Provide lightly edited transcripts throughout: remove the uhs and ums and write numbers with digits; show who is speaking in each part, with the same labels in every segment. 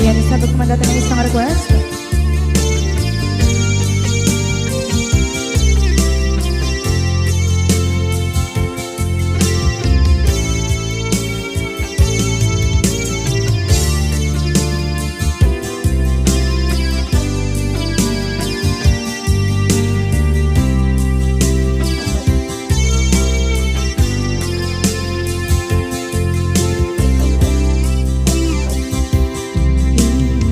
Speaker 1: Yan, sabag kumandata ng isang request.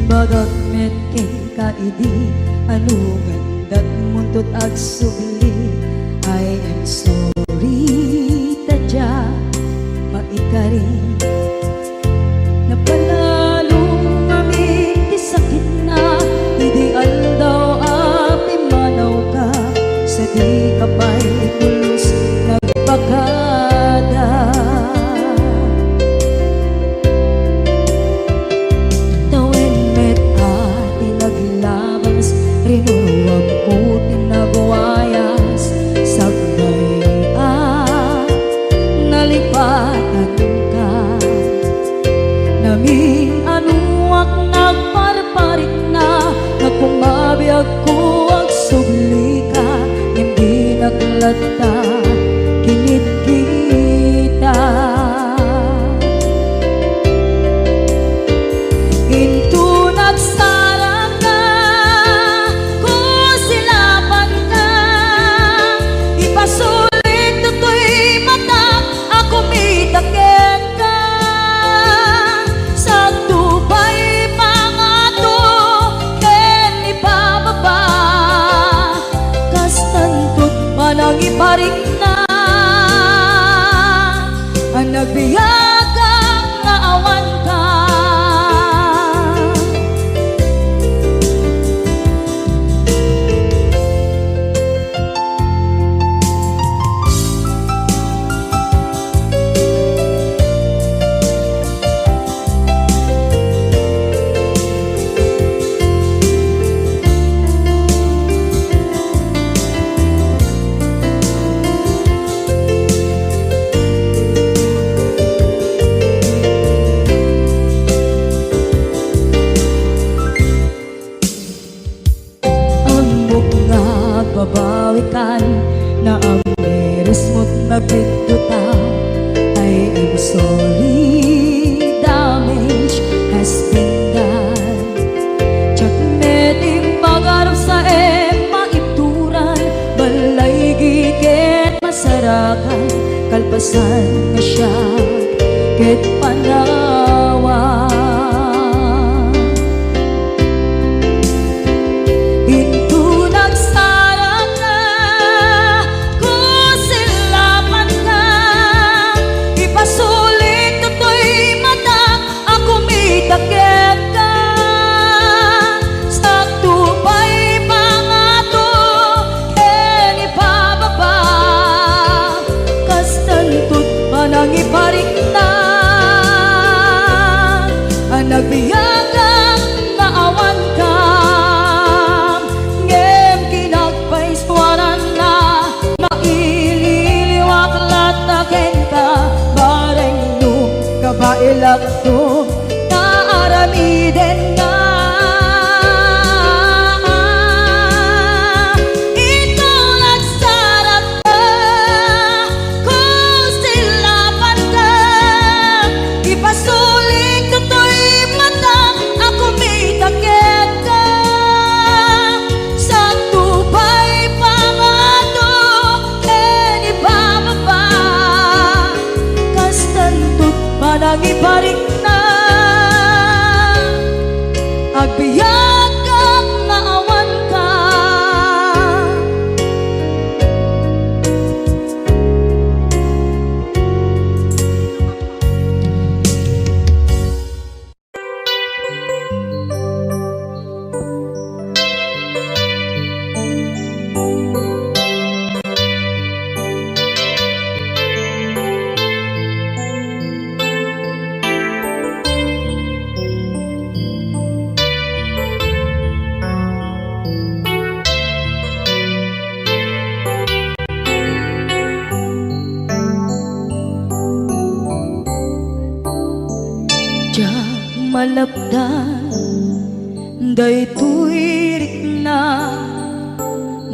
Speaker 2: Bagat met kay kaidi anugan dat muntot ag subli. I am sorry tadya maikari napanalo ngami ti sakit na ideal daw api manaw ka sa di kapay pulos nagpagada. Rinuruwag ko tinagwayas sagbay nalipatan ka namin anuak nagparparit na nagkumabiyag ko ag subli ka hindi naglata kinit kita into nagsara ka kusilapan ka ipasulit tutoy mata ako mitakit ka sa tubay pangato ken ipababa kastantot manang iparing na ang nagbiyagang nga awan ka. Babawikan na ang meres mo't nagpituta. I am sorry, damage has been done. Tsak meting pagarap sa maituran balay gigit masarakan kalpasan nga siya ket panawa. Takit ka sa tubay pangato ken ipababa kastantot manang iparing na ang nagbiyagang naawan ka ngem kinagpaiswanan na maililiwak lataken ka bareng no kabailak to aramiden na ikaw nagsarap ka kusilapan ka ipasulit tutoy mata ako mitakit ka sa tubay pangato ken ipababa kastantot manang iparing na agbiyak kang naawan ka. malapdan daytoy rikna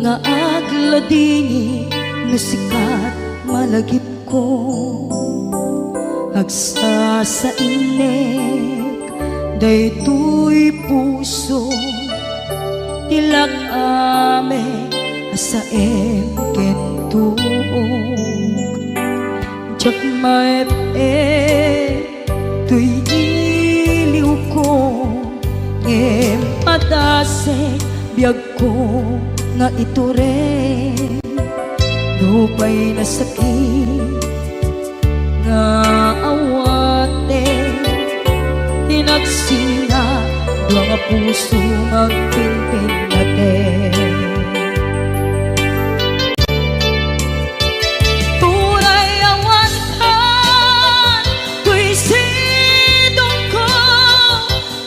Speaker 2: nga agladingi no sikat malagip ko agsa sa inek daytoy puso tilak ame asaem kentuog jak maep tuy iliw ko ngem padase biyag ko nga ituren lupay na sakit nga awate tinagsinga dua nga puso magpinpin natin turay awantan tuy sidong ko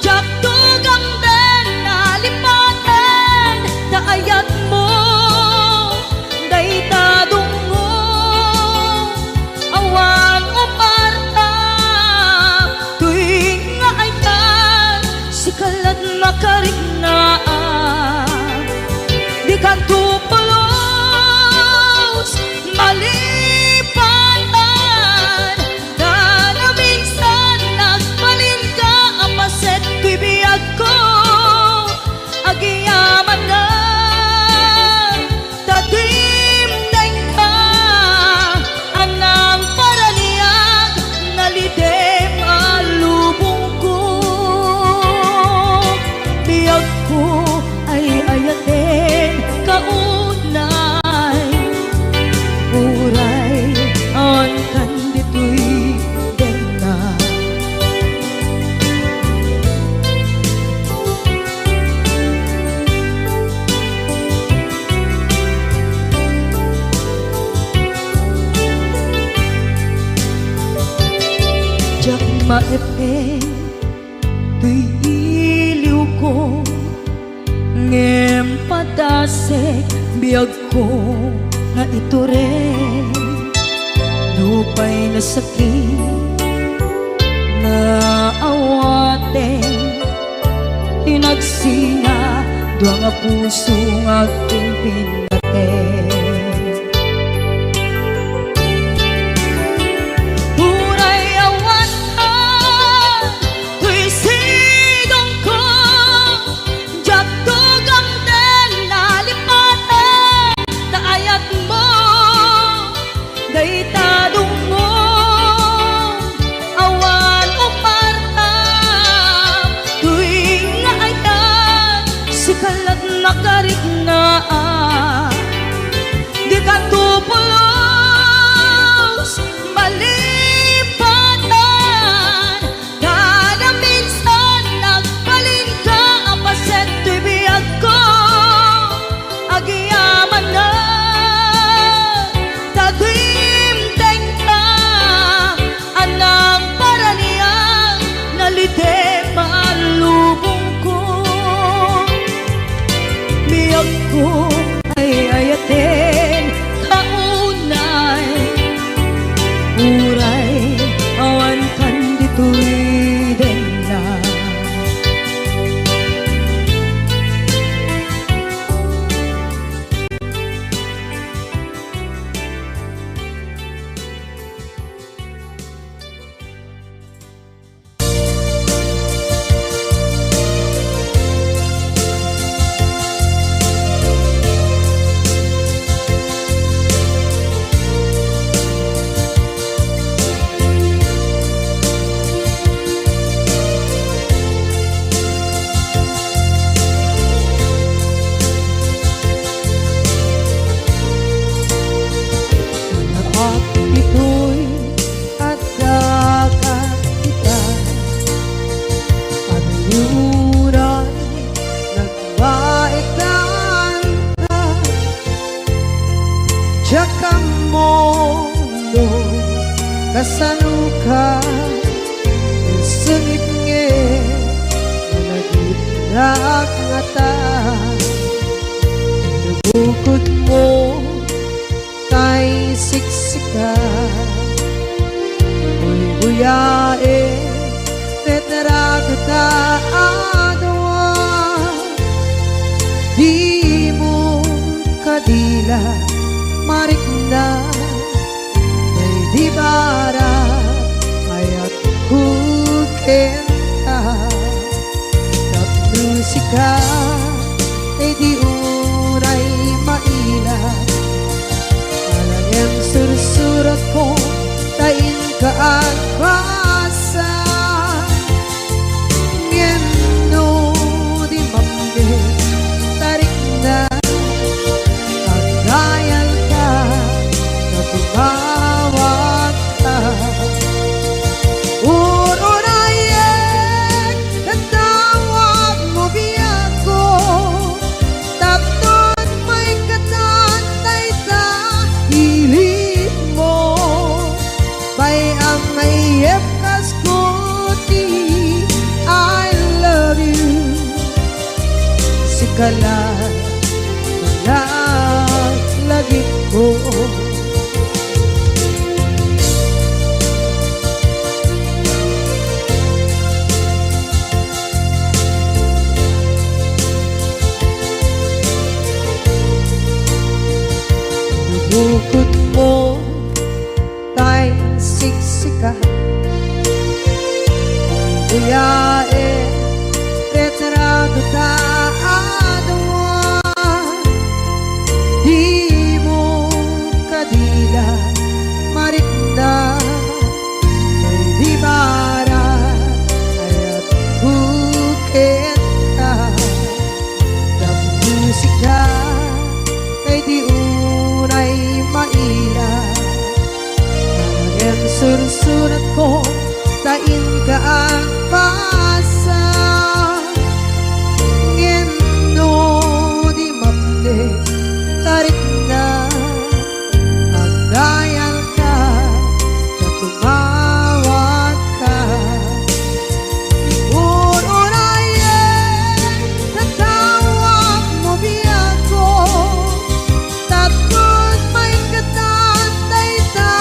Speaker 2: jak tugang den nalipaten naayat mo daytadong mo awan uparta tuwing nga aytan sikalat makarignaan di ka tupulos malipatan na na minsan nagbalin ka apaset tuy biyag ko agiyaman na tatim ka anang paraniyag nalidem alubong ko biyag ko ay ayaten kaunay uray on kanditoy dena jak maepeng tuy iliw ko ngem padase biyag ko nga ituren lupay na sakit nga awate tinagsinga dua nga puso nga pinpinaten turay awantan tuy sidong ko jak tugang den nalipaten naayat mo daytadong mo awan uparta tuwing nga aytan sikalat makarignaan di ka tupulos malipatan kada minsan nagbalin ka apaset tuy biyag ko agiyaman na tagwimteng ka anang paraniyang nalidem alubong ko biyag ko ay ayaten kaunay uray awan kanditoy dena ito'y adagat kita Pagluran nagbaikan ka Diyak mo no kasanuka Sungit nge managit na ngata Nabukod mo kay siksika Uy buyae tetrago ta adawa maila marikna may di bara ayat kukenta tak musika ay di uray maila alayang sursurat ko tain ka at basa ngeno di mambe tarik na pagdayal ka na tumawag ka ururayek katawag mo biyak ko tapnon may katantay ta hilig mo bay ang mayep kaskuti I love you sikala lagi ko bukod mo tay siksika buyae retrado ta adawa di mo kadila marikna may di bara ayat buketa ng musika kay di unay maila ang sursurat ko tain ka ang pasa ngeno di mamde tarik na ang dayal ka na tumawag ka ururayen natawag mo biyak ko tapos may katantay ta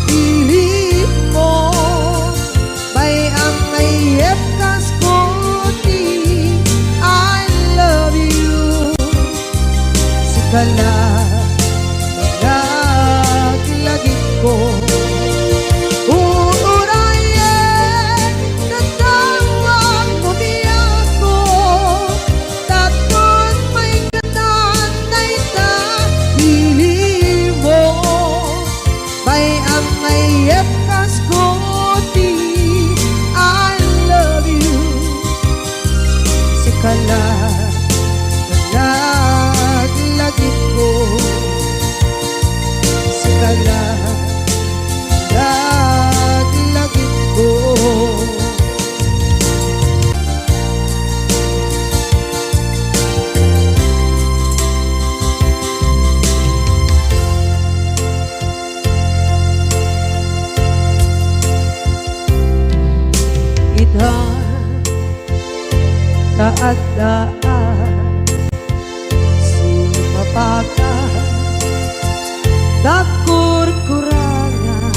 Speaker 2: hilig mo bay ang mayep kaskuti I love you sikala lagi ko ururayen natawag mo biyak ko tapos may katantay ta hilig mo bay ang mayep kaskuti I love you sikala lagi ko sikala lagi ko ita taat daan sumapaka dakur-kurangan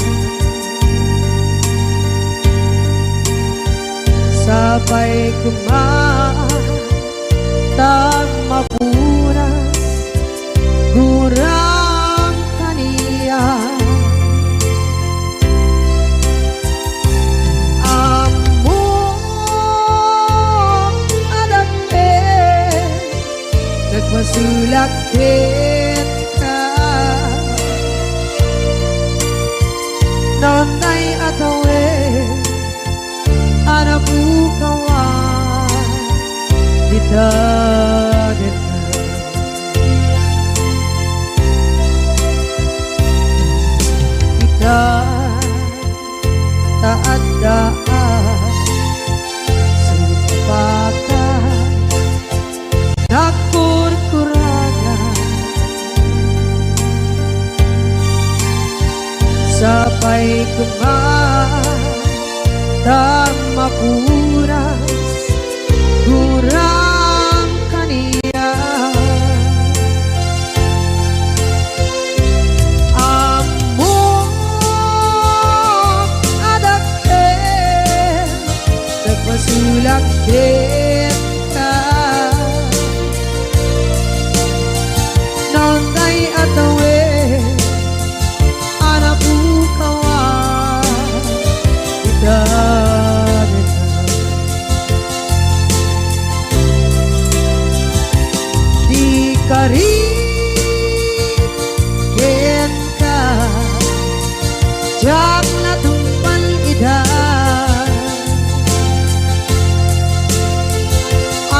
Speaker 2: sabay kumaan tag mapunas gurang kaniya masulakit ka nonay atawe anabukawan ditagit kita taat daan sumpakan nakur-kurangan sabay kumaan dan mapunas gurang kaniya among adakit nagpasulakit ka nonday ato jak na tumpan ida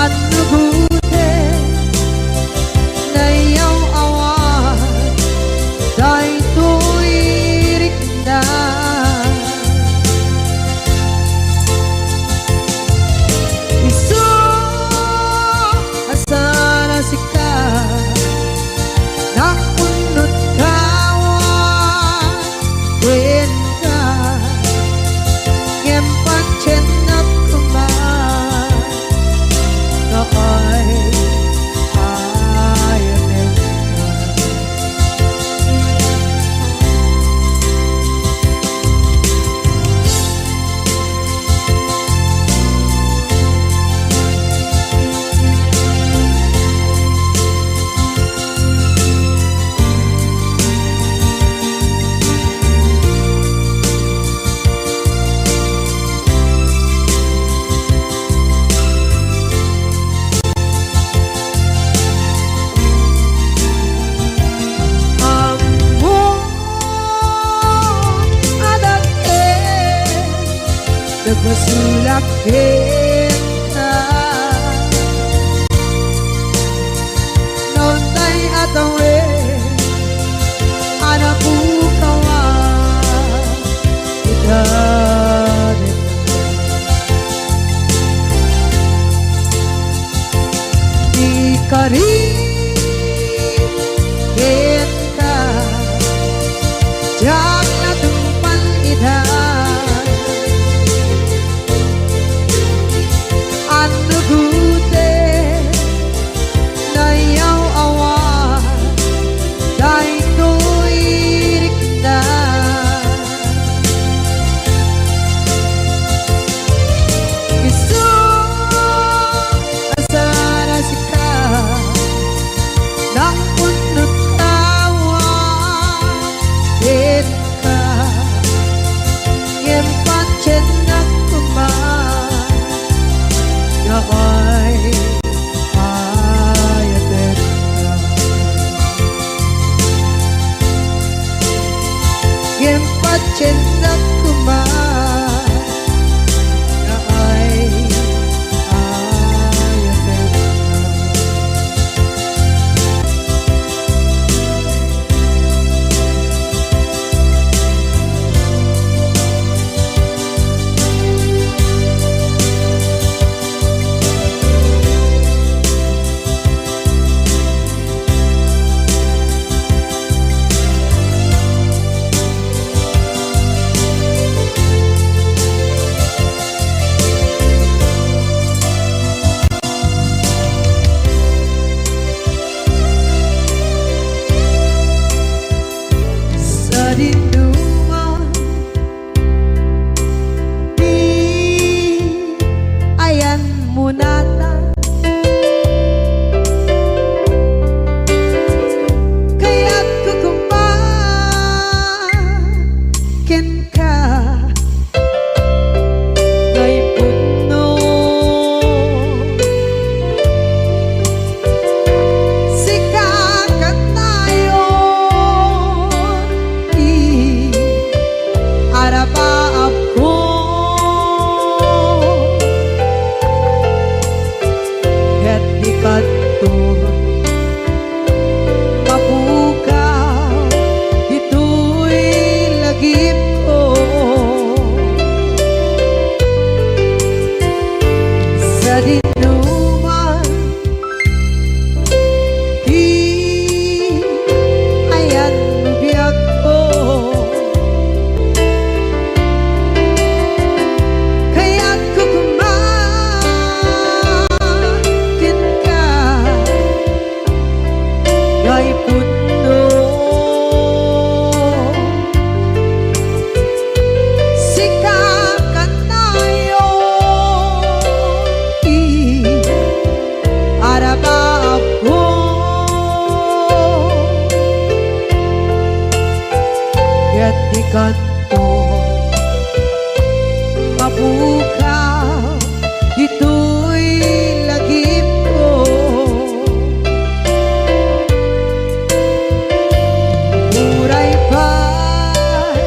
Speaker 2: ano gute na yaw awan day tuirik na isu asana sika nakunut kawan wen ka ngempat cenap kemar na ay nagmasulak kita noon tay atawe anak kawan kita di kari kita jak na tumpan ida ano gute na yaw awan day tuirik na isu asara sika nakunut kawan din ka ngempat cenak kemar ay ayaten gempat cendak kumar ay ayaten Dinduman di ayan munata kaya't kukumpakin ka ngay puno sikakat tayo arapaap ko ket di kanto mapukaw ito'y lagip ko sa dinuman di ayan biyag ko di kanto mapukaw ito'y lagip ko muray pa'y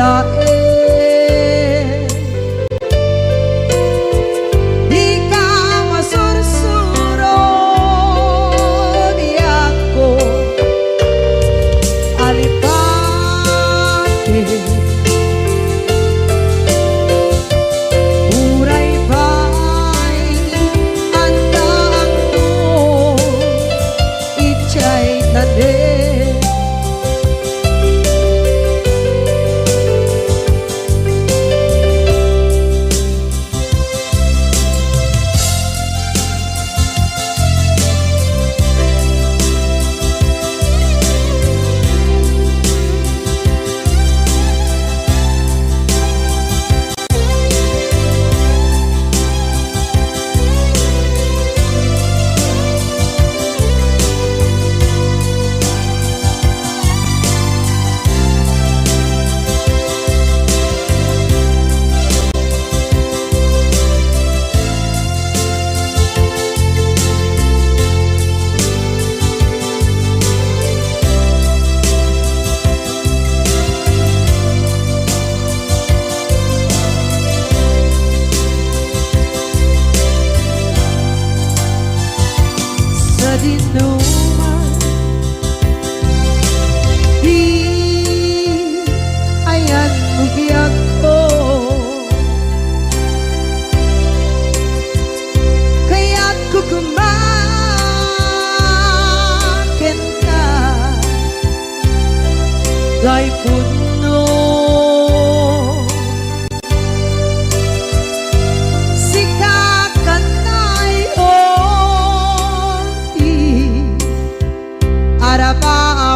Speaker 2: lain. Di ka masursuro di ako alipate. Uray ba'y andaan mo ichay tade. Dinuman di ayan bugyak ko kaya't kukumakin ka gay puno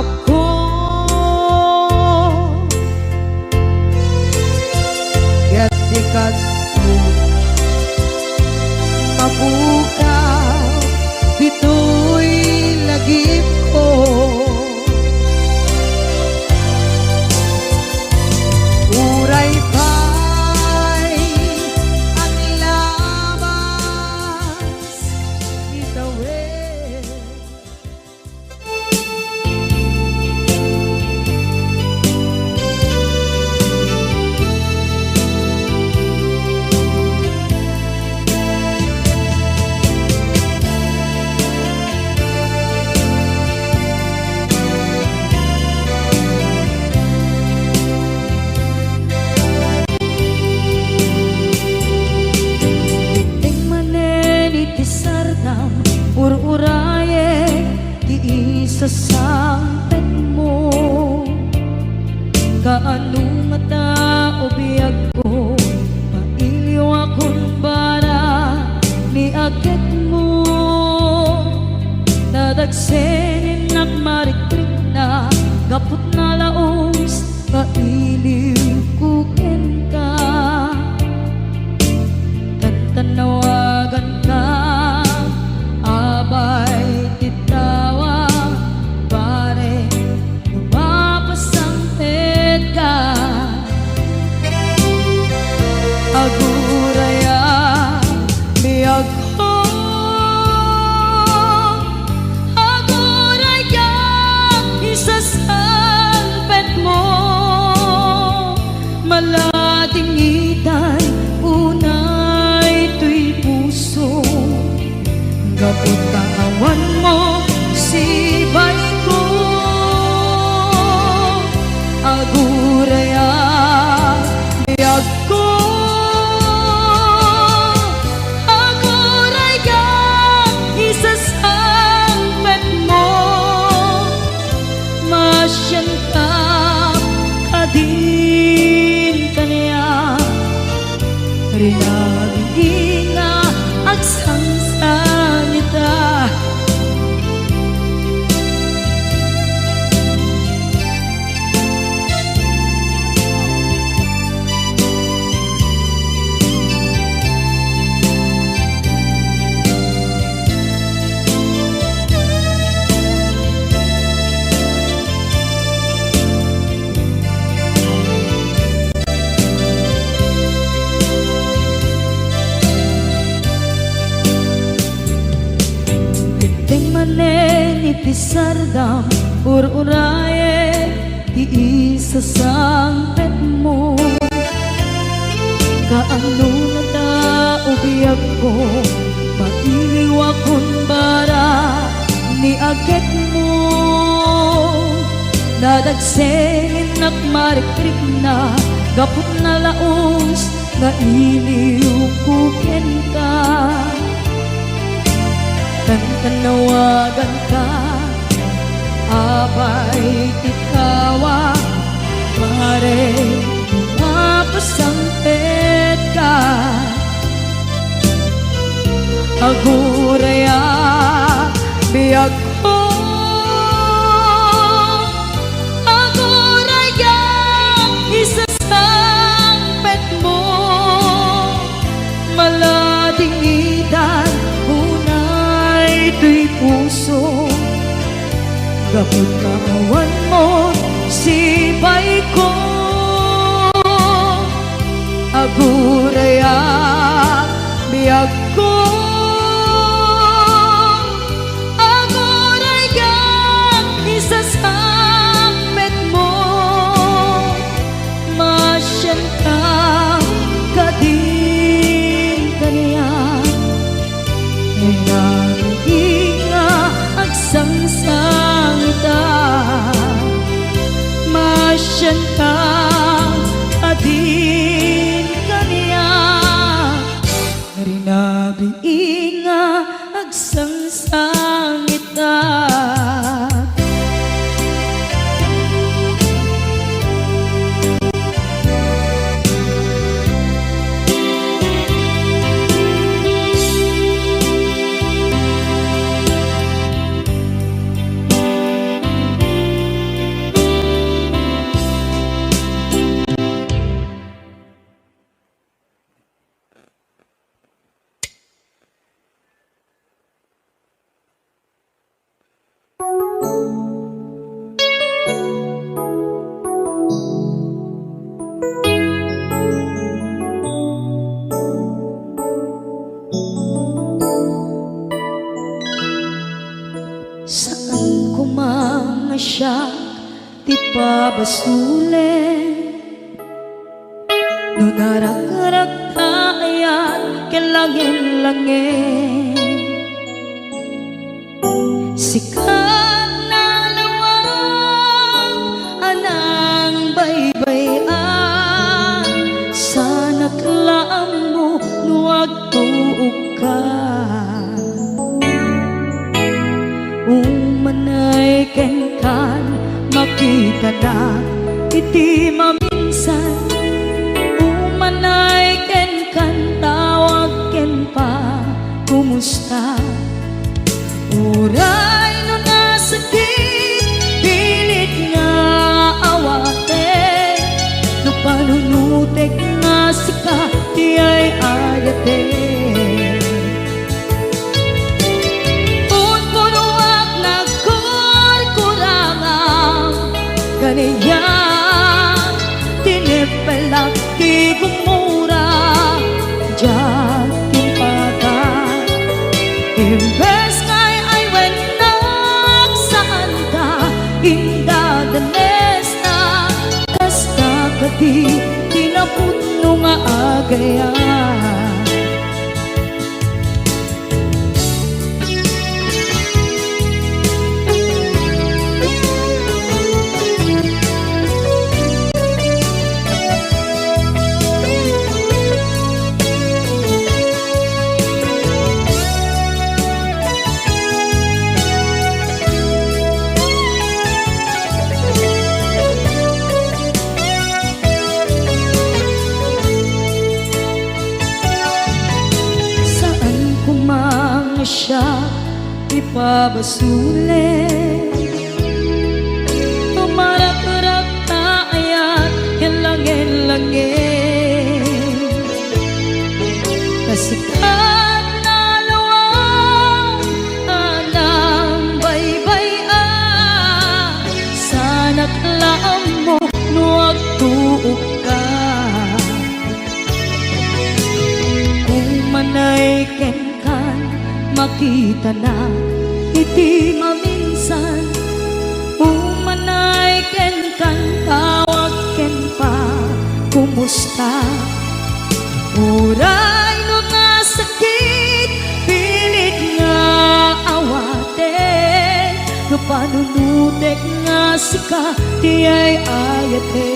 Speaker 2: ako gatikan mo mabukaw dito'y lagip ko uray pa'y ang labas itawid. Ur-uraye di isa sampet mo kaano mata o biyag ko mailiw akong bara ni akit mo nadagsenin at marikrik na gapot na laos kailiw kukin ka kantanawagan ka abay titawa pare lumapasang ka aguraya biyag ko aguraya isasalpet mo malating itay unay tuy puso gapot kaawan mo si bay ko aguraya biyag ko aguraya isasampet mo masyan ka kadin kanya rinaging nga agsangsan ita. Itisardam ur-uraye di isa sampet mo tagsengin at marikrik na gapot na laos nga iniupukin ka. Tanawagan ka, abay tikawa, pare mapasampet ka. Aguraya biyag ko, aguraya isasampet mo, maladingitan unay ito'y puso. Gapot na awan mo sibay ko, aguraya biyag ko, aguraya isasampet mo, masyan ka kadin kaniya. Ay nanghinga agsangsangita, masyan ka adin kaniya. Rinabiinga agsangsangita. Saan ko mamasyak di pabasulit, no narak-arak tayan kelangin-langin. Sikat na lawang anang baybayan, sana't laang mo nuwag tuog ka. Umanay ken kan makita na iti maminsan, umanay ken kan tawag ken pa kumusta. Uray no nasakit pilit nga awate, no panunutek nga sika di ay ayate. Kaniya tinipelak di gumura diyan timpagan. Imbes ngay ay wenak saan ka indadanes na, kasta kadi tinaputno nga agayan. Siya ipabasulit, tumarak-arak tayan kilangin-langin. Kasikat na lawang anang baybayan, sana't laang mo nuwag tuog ka. Umanay ken makita na iti maminsan, umanay ken kan tawag ken pa kumusta. Uray no nasakit pilit nga awate, no panunulit putek nga sika ti ay ayate.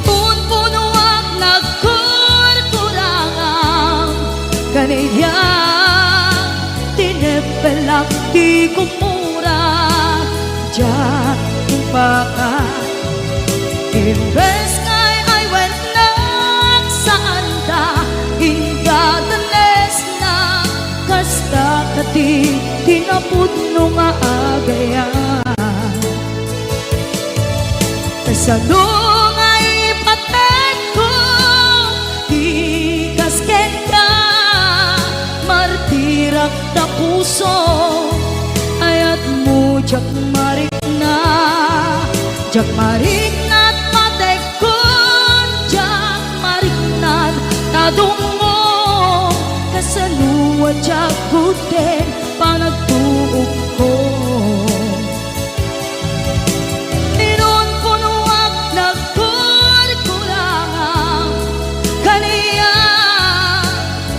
Speaker 2: Punpunuak nagkurkurangang kaniya tinepelak ti kumura diyan impaka. Imbes kay ay went nagsaan ta ingadanes na kasta kati tinapudno nga agayan. Kasano nga ipatek ko di kasken ka martirak na puso ayat mo jak marik na patek ko jak marik na tadungo kasaluwa jak kuten panagtuog ko. Inon punuak nagkurkurangang kaniya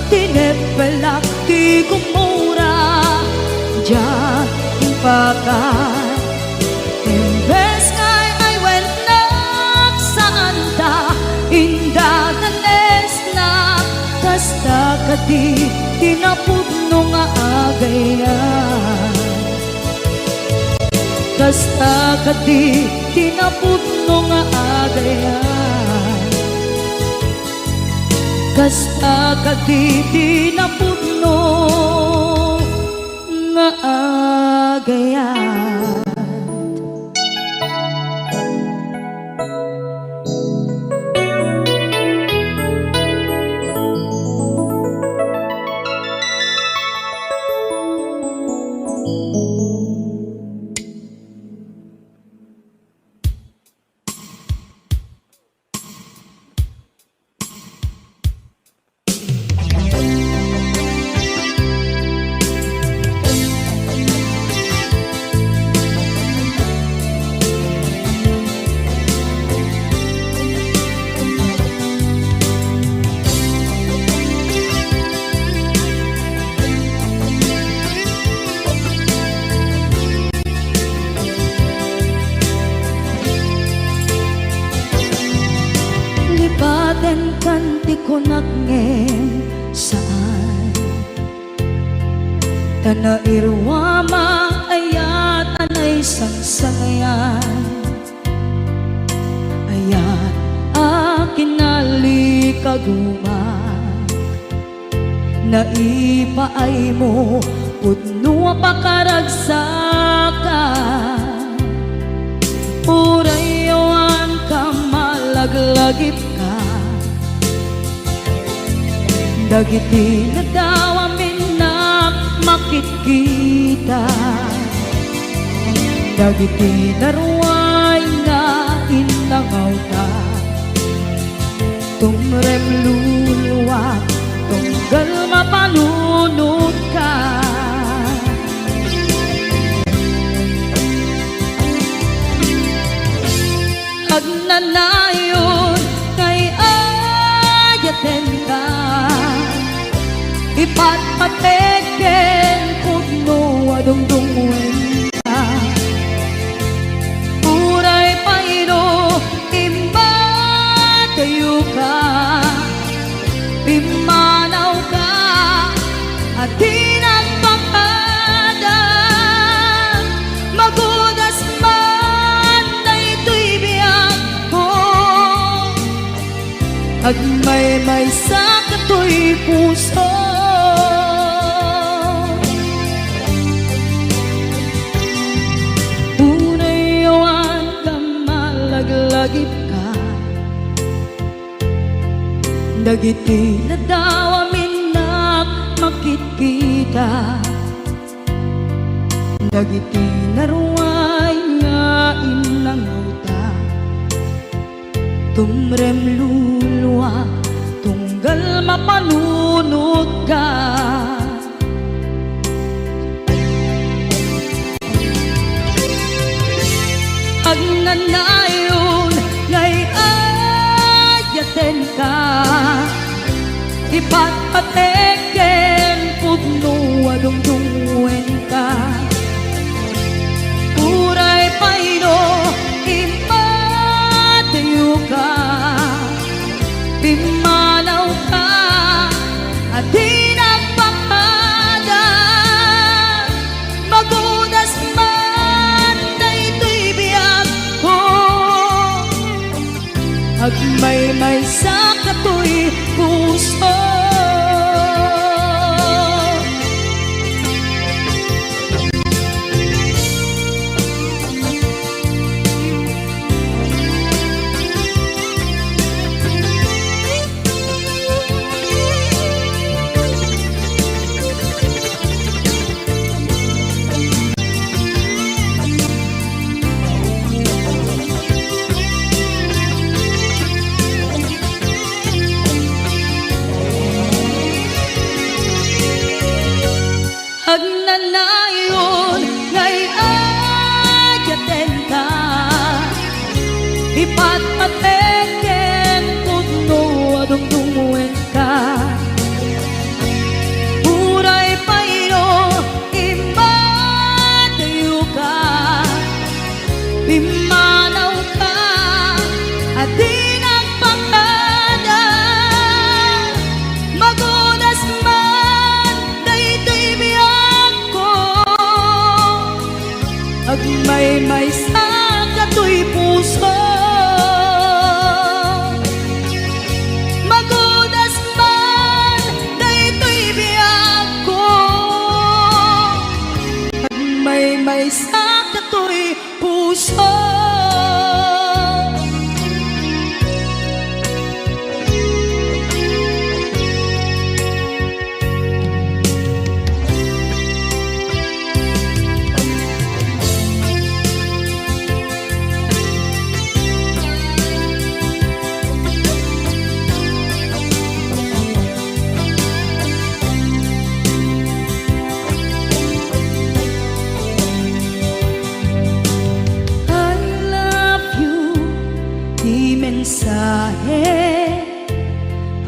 Speaker 2: tinepelak ti kumura diyan impakan. Imbes kay ay went nagsaan ta indadanes na kasta kati tinapudno nga agayan. Kasta kati tinapudno nga agayan. Kasta kati tinapudno nga agayan. Lipaten kanti ko nagngem saan tana irwama ayat anay sangsangayan ayat akin nalikaguma naipaay mo pudno pakaragsakan urayawan ka malaglagip ka dagiti na daw amin na makikita dagiti naruay na inangaw ta tumrem luluwa tunggal mapanunod ka. Agnanayon kay ayaten ka ipatpateken pudno adungdungwen ka uray paino imba kayo ka pimanaw ka at di nagpakadang magudas man na ito'y biyak ko at may sa kato'y puso. Unayawan ka malaglagip ka dagiti na daw amin na makikita dagiti naruay nga inangaw ta tumrem luluwa tunggal mapanunod ka. Agnanayon ngay ayaten ka ipatpateken pudno adungdungwen ka Agmay-may sa katoy puso. Agnanayon ngay ayaten ka, ipatpateken tudno adungdungwen ka. Uray pairo imadayo ka, pimanaw ka, adi nagpangada. Magunas man daytoy biyag ko, agmay-may sa katoy puso. Magunas man daytoy biyag ko, agmay-may sa katoy puso. Mensahe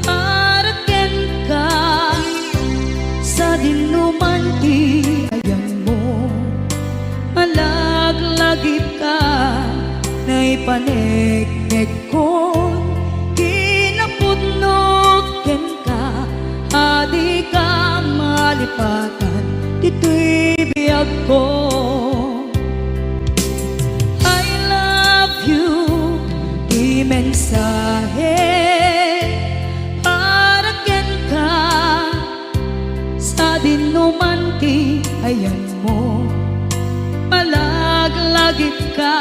Speaker 2: para ken ka sa dinuman ti ayan mo. Malaglagip ka na ipanegnek kon, kinapudnog ken ka, adi ka malipatan dito'y biyag ko. Mensahe para ken ka sa dinuman ti ayan mo. Malaglagip ka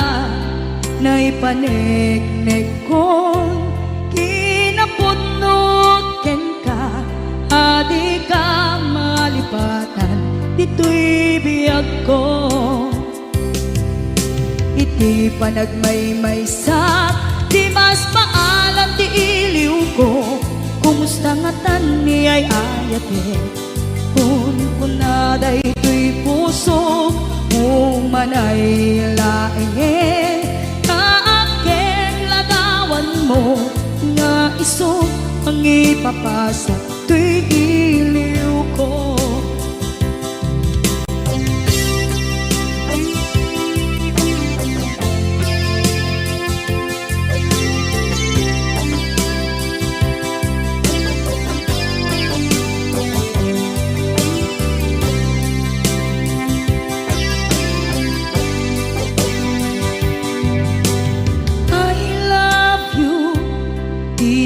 Speaker 2: na ipanegnek kon, kinapudnog ken ka, adi ka malipatan dito'y biyag ko. Iti panagmay-may sa di mas maalam ti iliw ko, kumusta nga tan ni ay ayate. Kung kunaday to'y puso, umanay laeng, kaakeng lagawan mo, nga iso ang ipapasa to'y iliw ko.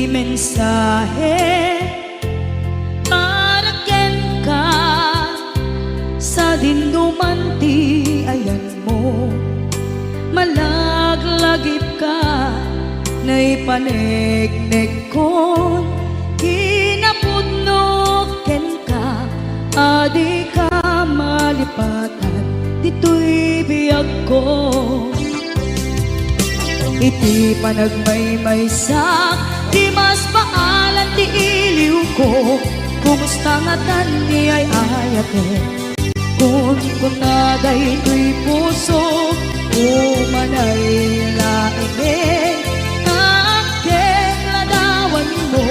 Speaker 2: Mensahe para ken ka sa dinuman ti ayan mo. Malaglagip ka na ipanegnek kon, kinapudnog ken ka, adi ka malipatan dito'y biyag ko. Iti panagmay-may sa di mas maalan ti iliw ko, kumusta nga tan ni ay ayate. Kung kunaday to'y puso, umanay laeng, kaakeng ladawan mo,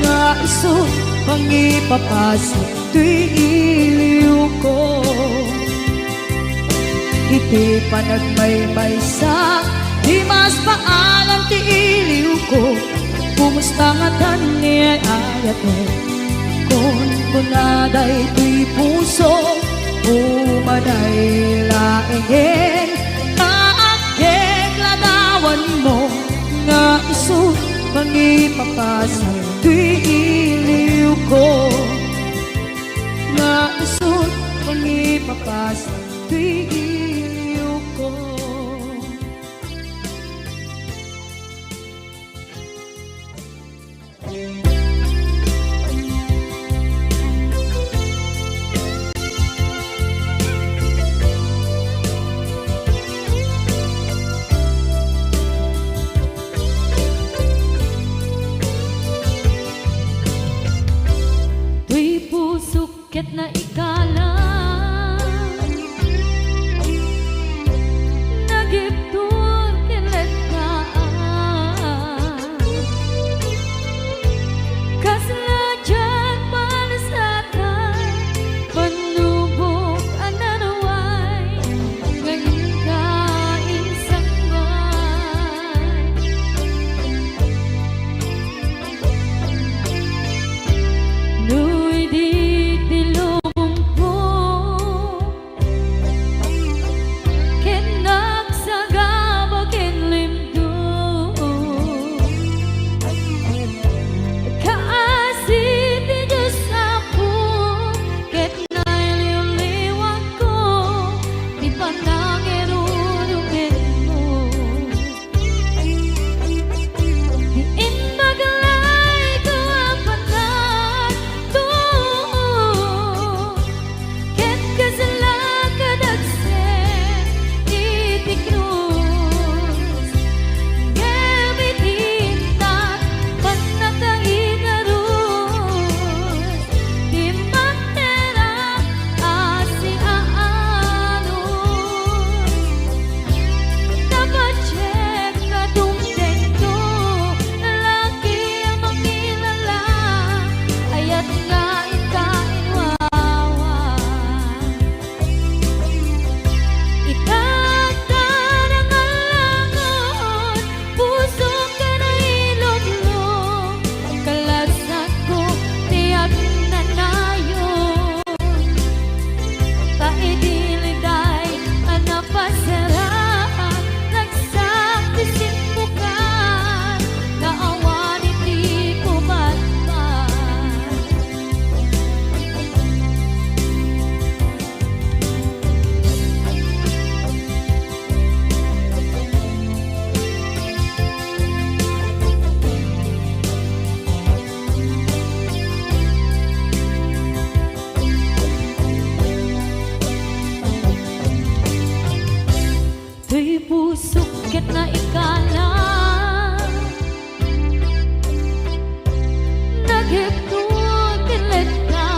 Speaker 2: nga iso pang ipapasa to'y iliw ko. Iti panagmay-may sa di mas maalan ti iliw ko, kumusta nga tan ni ay ayate. Kung kunaday to'y puso, umanay laeng, kaakeng ladawan mo, nga iso Pangipapasal tuy iliw ko na usod pangipapasal tuy iliw ko. Tuy pusukit na ikala nagiptur kilit ka kasla dyan malasatan panubok ananaway ngayon ka insangay nu'y di tilumpo kinagsagaba kinlimdo kaasit di Diyos ako ket nailiwliwag ko di panangirurungin mo diin maglay ko apanan to ket kasala kadagsen iti krus gamitintan panakainarus di matera asi aanos dapat check ka dumdendo lalaki ang makilala ayat nga ikainwawa itatan ang alangon puso ka na ilumlum kalasat ko tiyak nanayon taidiliday anapasaraan nagsaktisin mo ka naawan iti pumatman tuy pusukit na ikala naghiptun kilit ka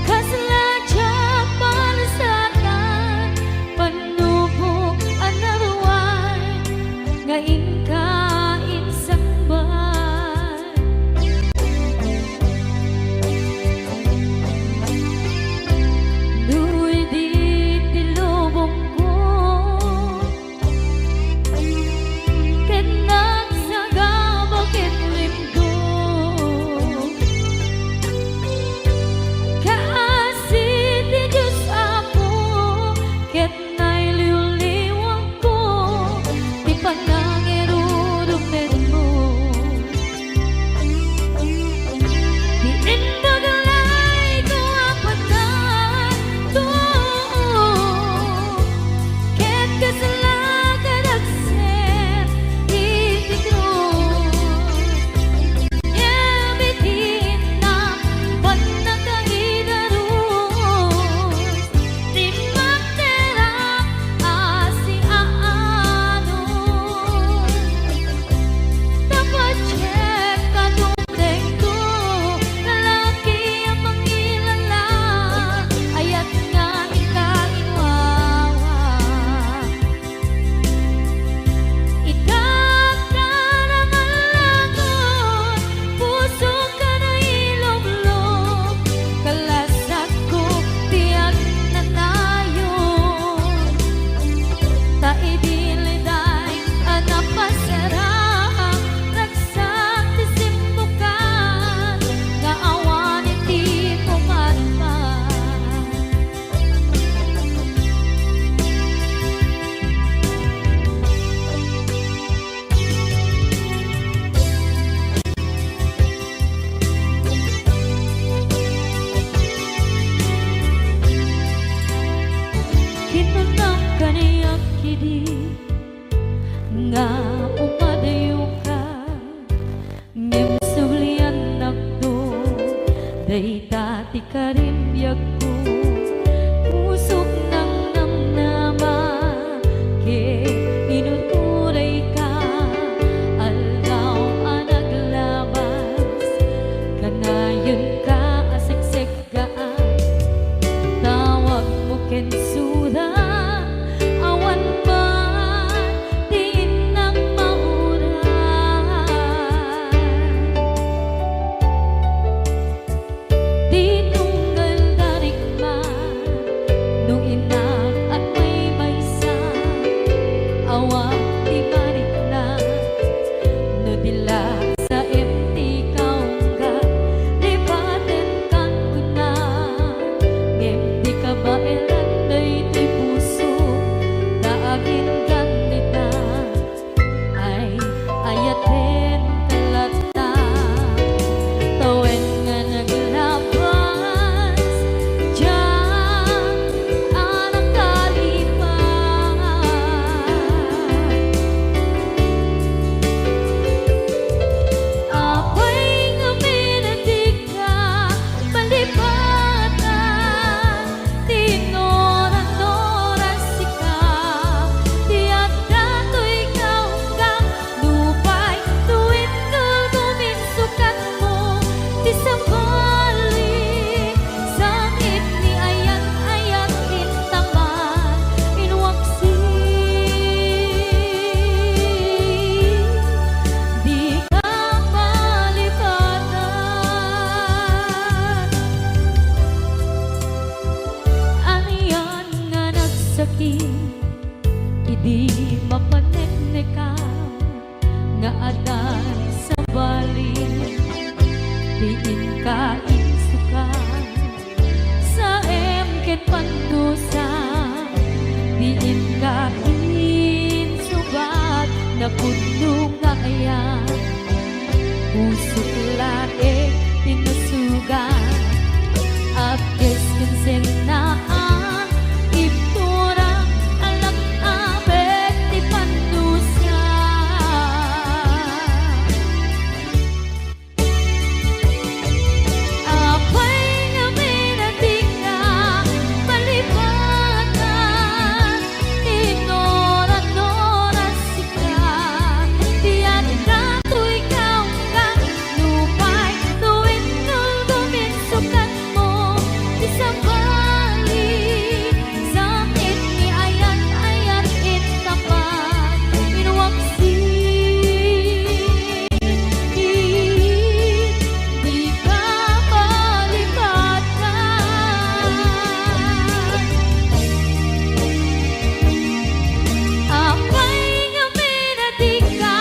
Speaker 2: kasla dyan malasatan panubok anarway ngayon ka insangban nu'y di tilubong ko bensuda awan man diin ang mauran di tunggal darigman nung inak at may maysa awang di balik na no dila sa empty kaungga lipaten kan kuna ngem di ka ba elan daytoy puso daagin ganita ay ayaten kalata tawen nga naglabas diyan anak kalipan apay nga minatig ka palipatan tinoran-noran sika tiyak dato'y kaunggang lupay tuwid kagawin sukat mo di sa balik sakit ni ayan-ayan intaman inwaksi di ka palipatan aniyan nga nagsakit idi mapaneknekan nga adan sa balik diin ka insukan sa emket pandusa diin ka insubat na puno nga ayan pusok lae tinasugan abdes kinsenaan ipturang alang abet di pandusa apay nga minatig ka palipatan tinoran-noran sika tiyan dato'y kaunggang lupay tuwid kagawin sukat mo di sa balik sakit ni ayan-ayan intapan inwaksi di ka palipatan apay nga minatig ka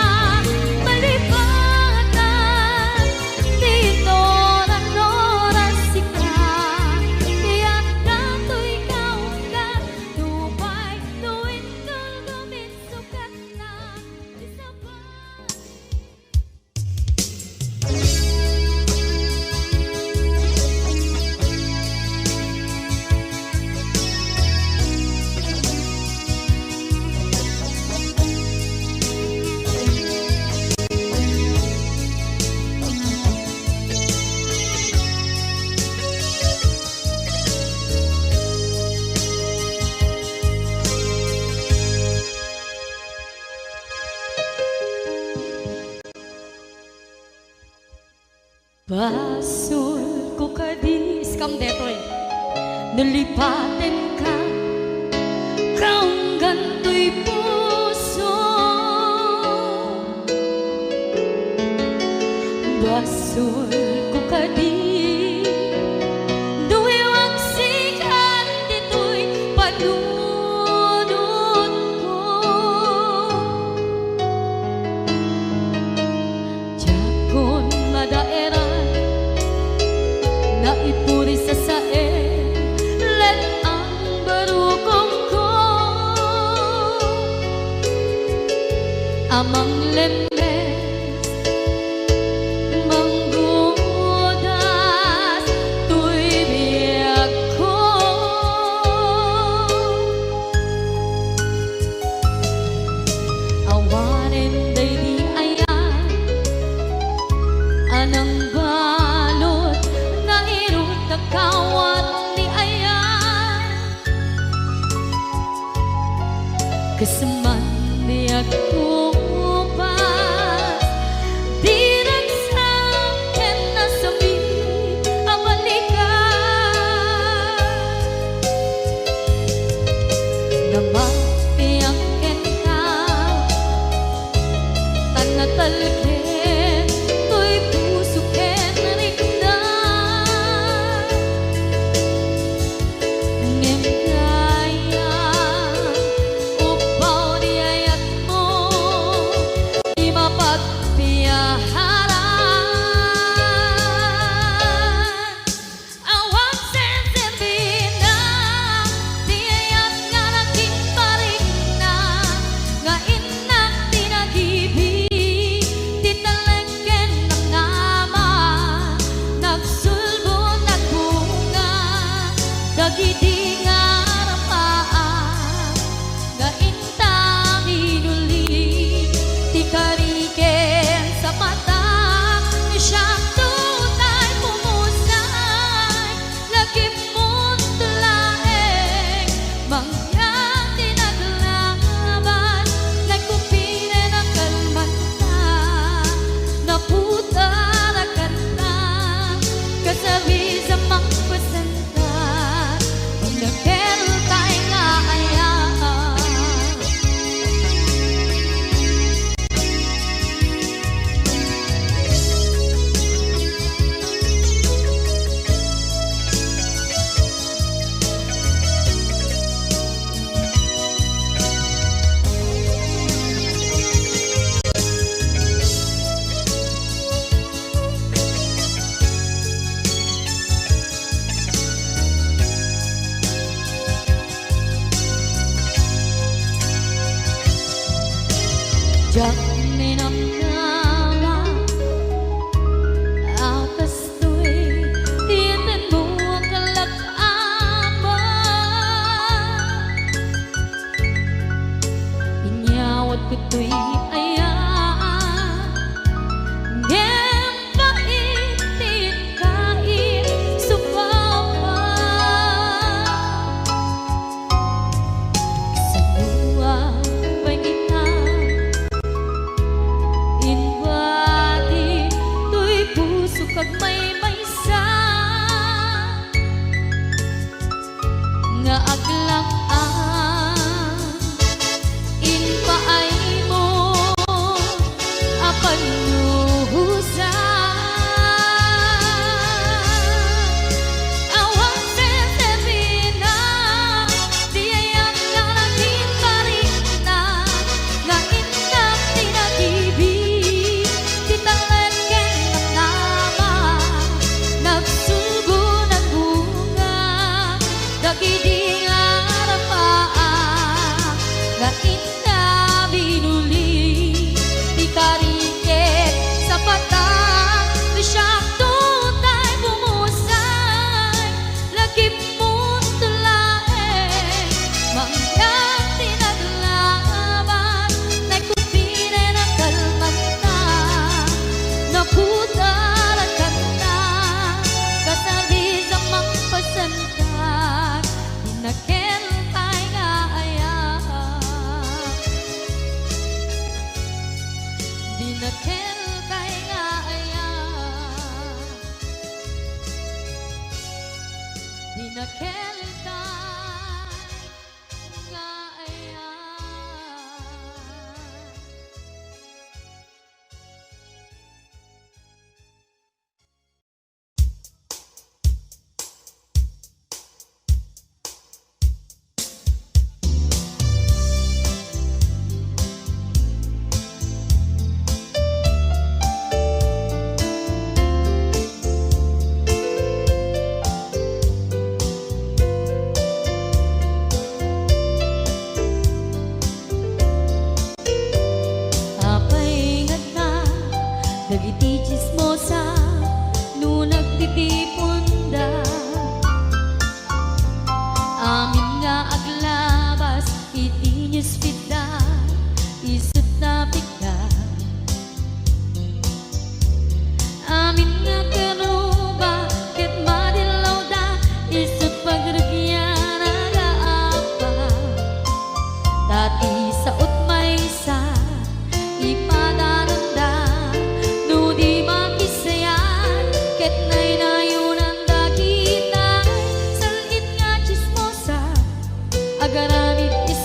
Speaker 2: palipatan tinoran-noran sika tiyak dato'y kaunggan lupay tuwid kagawin sukat na di sa balik basul ko kadi skam detoy nalipaten ka kaunggan to'y puso basul ko kadi duwiwang sikan dito'y panunod ko jakon madaeran naipuri sa sae let ang barukong ko amang lemes manggudas tuy biyak ko awanen day di ayan anang balot na irot na kawat ni ayan kasaman di ako pas di nagsakin na sabi ang balikan Namapiyakin ka Tanatalkin To'y pusukin rikna Ngem kaya Upaw di ayat mo Di mapagpiyaharan Awang sensin na Di ayat nga naging paring na Nga inak tinag-ibig Di talagyan ng nama Nagsulbon at bunga Dagidi nga rapaan Nga intang inuli Di kariken sa mata Siyang tunay pumusay Lagi mong tulaeng Mangyang tinaglaban Nagkupine ng kalmanta Naputarakan na Kasabi sa magpasanta Pagkakero tayo nga ayaan Diyak minamdama Atas to'y tiyanan mo ang kalak-aman Inyawat ko to'y ayan Ngem paitin kain supama Sa luwa pag-itan Inwadi to'y puso kag may maysa Nga aglaan Inpaay mo Apan luhusan Awang senserina Di ayang nga naging paring na Nga inak tinag-ibig Di talagyan ng nama Nagsulbo ng bunga Dagidi nga rapaan Nga ina binuli Di kariket sa patang Di siyang tutay pumusay Lagi mong tulaeng Mangyang tinaglaban Nagkupine ng kalmanta Naputarakan na Kasabi sa magpasantag Pinakentay nga ayan Pinakentay nga ayan Pinakentay nga ayan Apay ingat na Dagiti chismosa No nagtitipon da Amin nga aglabas Iti newsfeed Isut na pigda Amin nga kanuba Ket madilaw da Isut pagragyan nagaapa Tati sa utmaysa Ipadananda No di makisayan Ket nay nayunan dakitay Salit nga chismosa Agaramid is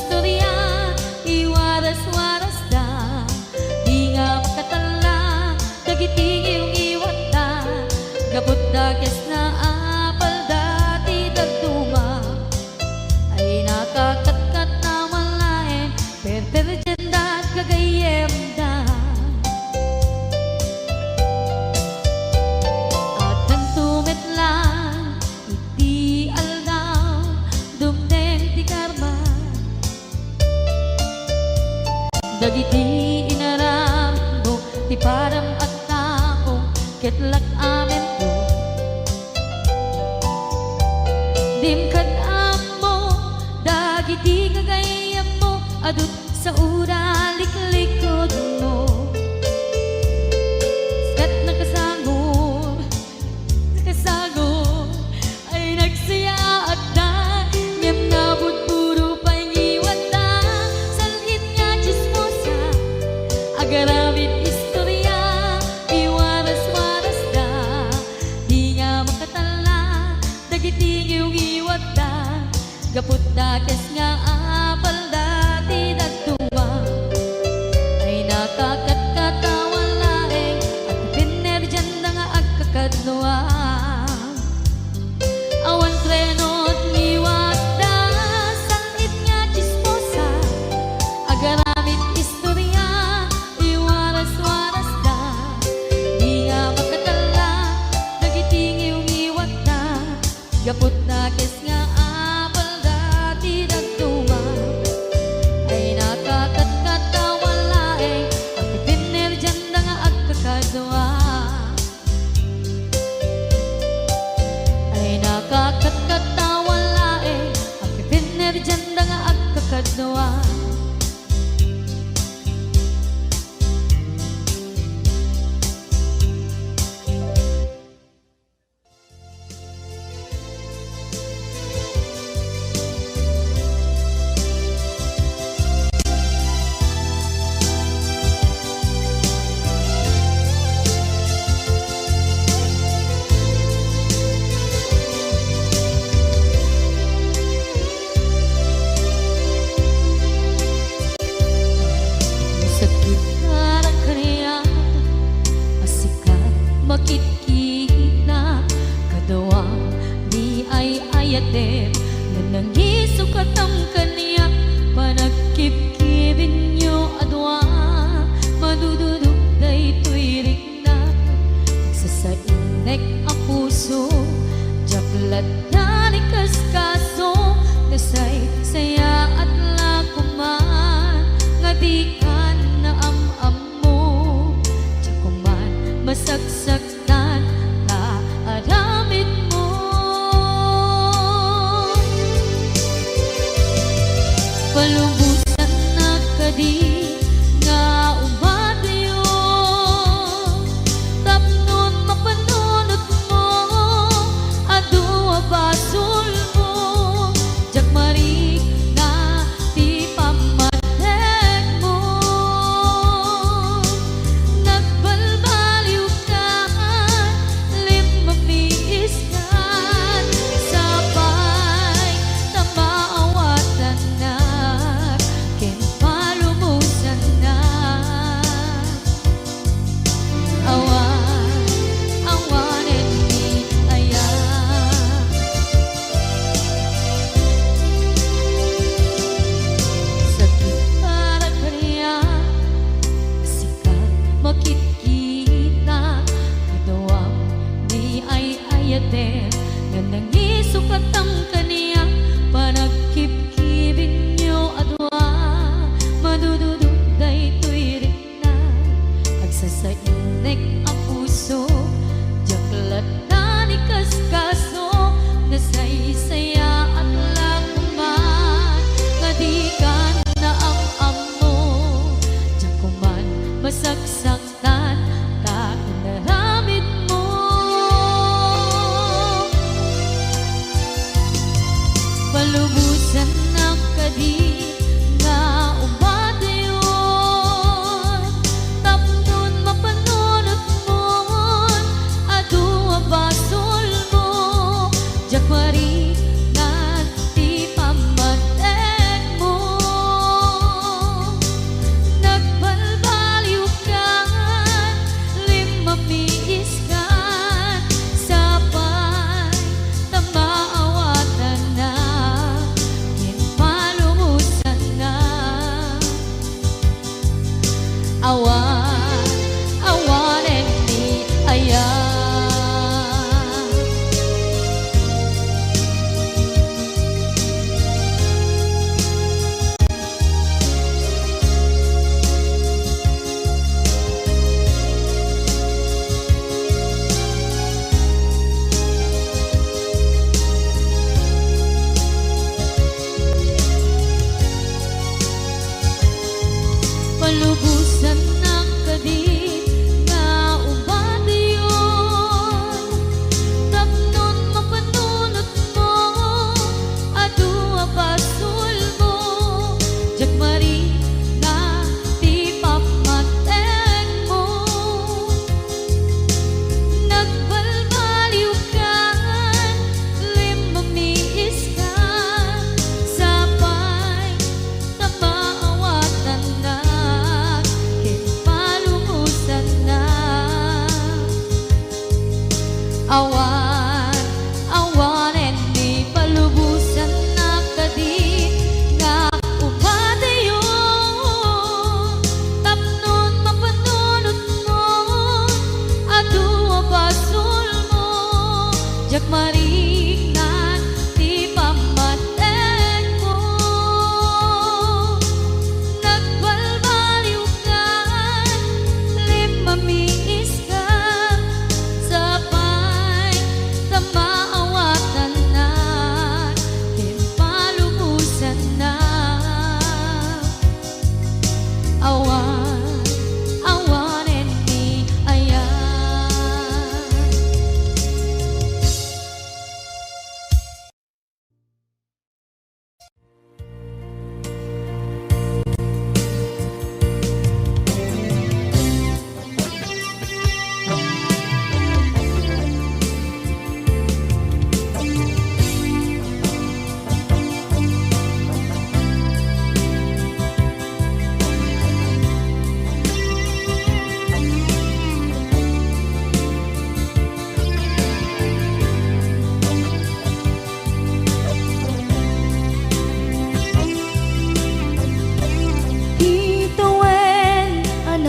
Speaker 2: Dagiti inaram mo, ti param at tao, ketlak amin to. Dim kad amo, dagiti kagayam mo, adut sa ura liklikod mo. Skat nakasagod, nakasagod, ay nagsaya at na, ngem nabot puro pangiwat na, salhit nga chismosa, agaramit istorya, iwaras-waras da, di nga makatala, dagiti yung iwat da, gaput da kes nga apal da, di dagtuwa, ay nakakatkatawa laeng, at pinerjan da nga agkakadluwa. Awan trenot liwat da, sangit nga chismosa, agaramit istorya, iwaras-waras da, di nga makatala, nagiting yung iwat da, gapot na kes nga apal da, di dagtuma, ay nakakatkatawa laeng, at pinerjan da nga agkakadwa. Ay nakakatkatawa laeng, ang pinerjan da nga agkakadwa. Sakit na ng kaniya, asikat makikita, kadawang di ay ayatem, na nangisukat ang kaniya, panagkip-kibin nyo adwa, madududog na ito'y rikna, nagsasainek ang puso, jaklat na likas kaso, nasay saya at lakuman, nga di ka na am-am mo, tsakuman masagsaktan na aramid mo. Palubusan na kadi nga umadayo, tapnon mapanunot mo, adua basol mo, jakmarik na ti pamatek mo. Nagbalbaliw ka, limang niis ka, sabay na maawatan na,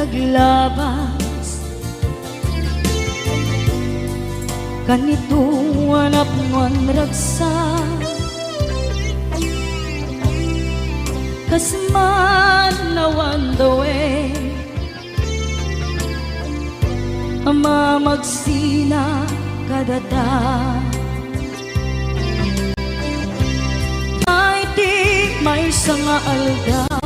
Speaker 2: naglabas kanito anak ngon ragsa kasman nawan dawe ama magsina kadata ay di may sanga aldaw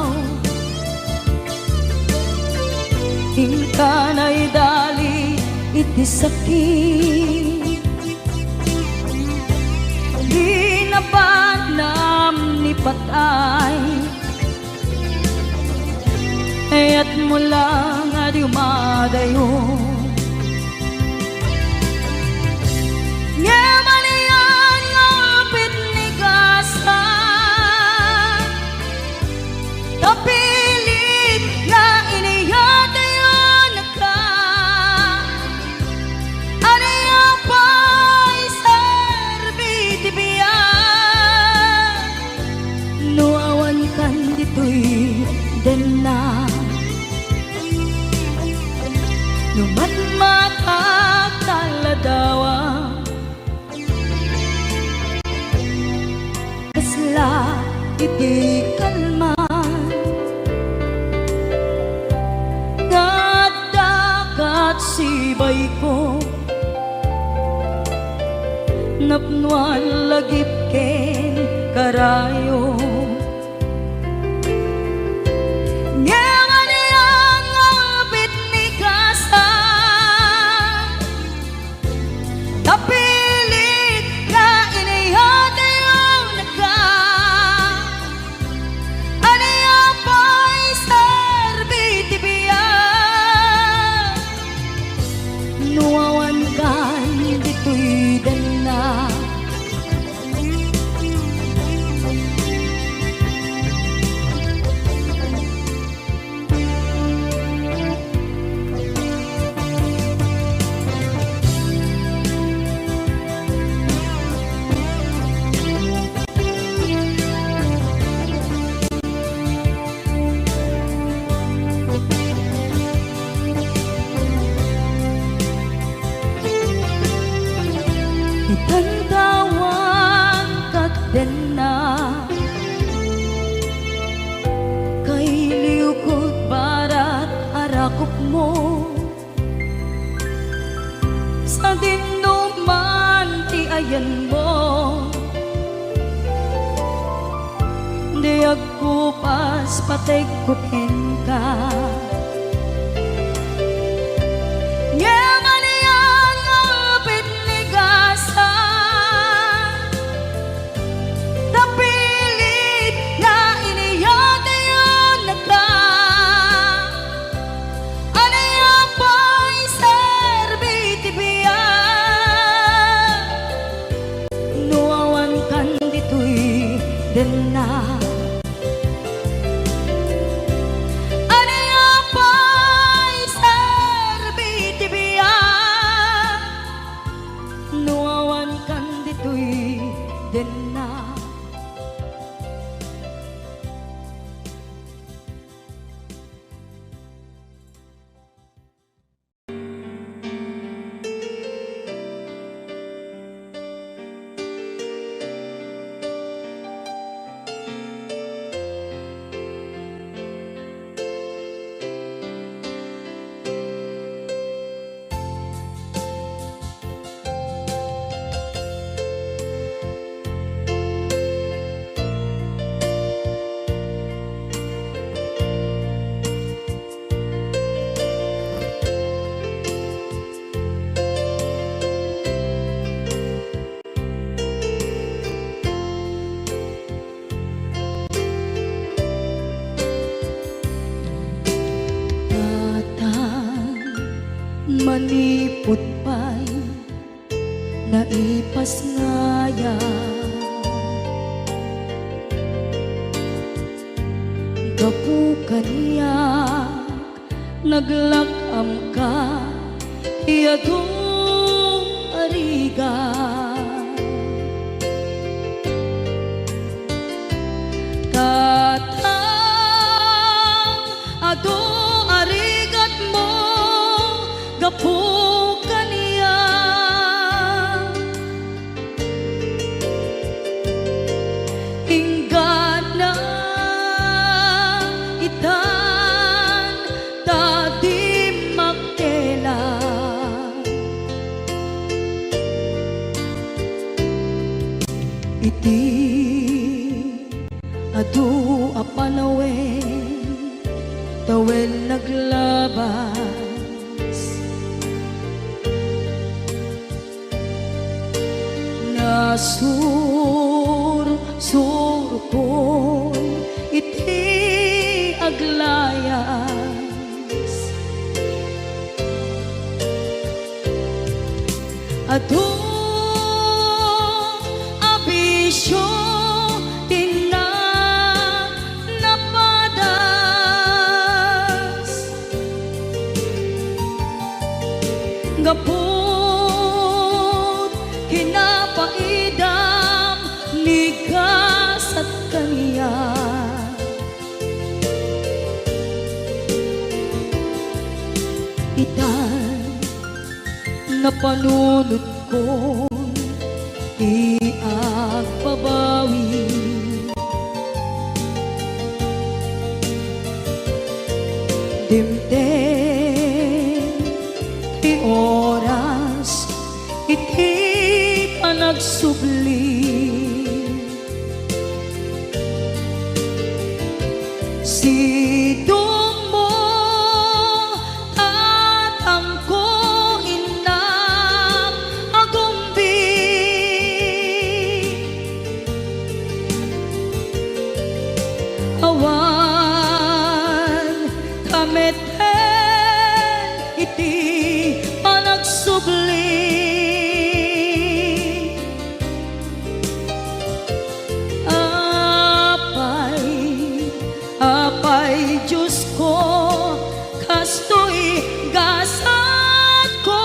Speaker 2: hingkanay dali iti sakit di napanam ni patay at mula nga di umadayo ngaman iyan ngapit ni gasa tapilit nga iniyatayo na ka aniya pa'y serbiti biya nuawan kan dito'y den na numatmatak taladawa kasla iti kalman ngadakat sibay ko napnuan lagip ken karayo tapilit nga iniyatayo na ka aniya pa'y serbiti biya nuawan kan dito'y dana itantawan kakden na kay liukod barat arakop mo sa dinuman ti ayan mo di agkupas patay kupen ka na aniya pa'y serbiti biya nuawan kan dito'y den na manipot pa'y naipas ngaya gapu kaniyak naglakam ka iyadong ariga katang ado arigat adu apanawen tawen naglabas nasur ko iti aglayas adu abisyo gapot kinapaidam ligas at kaniya itan na panunod ko iagpabawi dimden ti oras iti panagsubli sidong mo tatangko inang agumbi awan kameten iti panagsubli apay Diyos ko kastoy gasat ko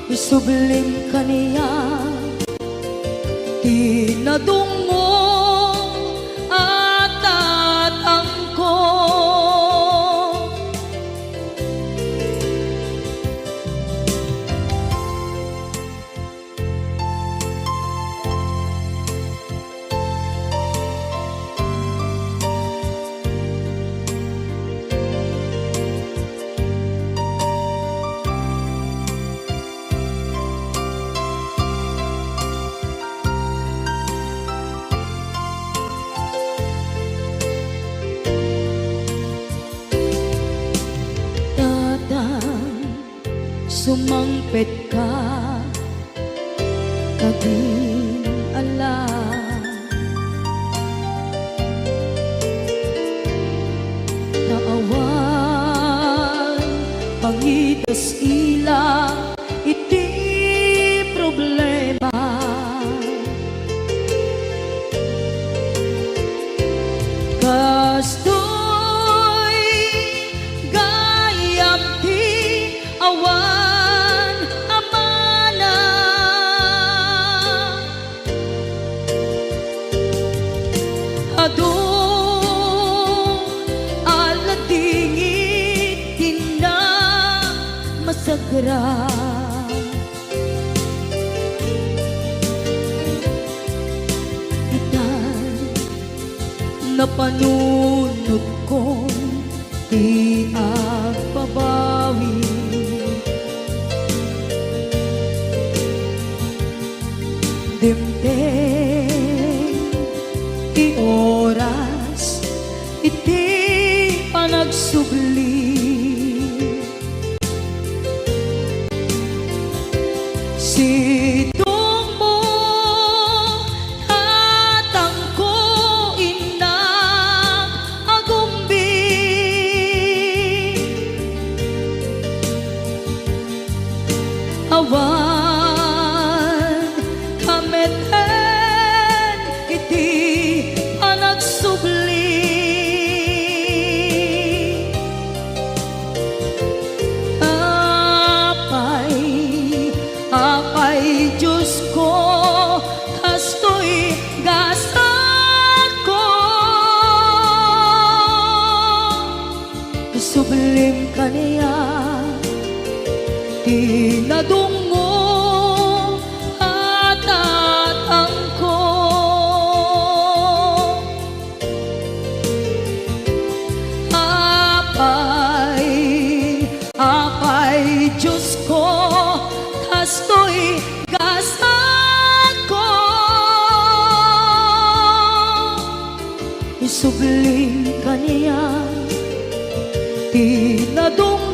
Speaker 2: isublim kaniya tinadungo at tatangko sumangpet ka kading ala naawan pangitas ila iti problema kastoy gayam ti awan amana adu aladingit tina masagra itan napanunod ko di agpabawi dimden ti oras iti panagsubli sidong mo tatangko inang agumbi awan kameten iti panagsubli subling kaniya tinadong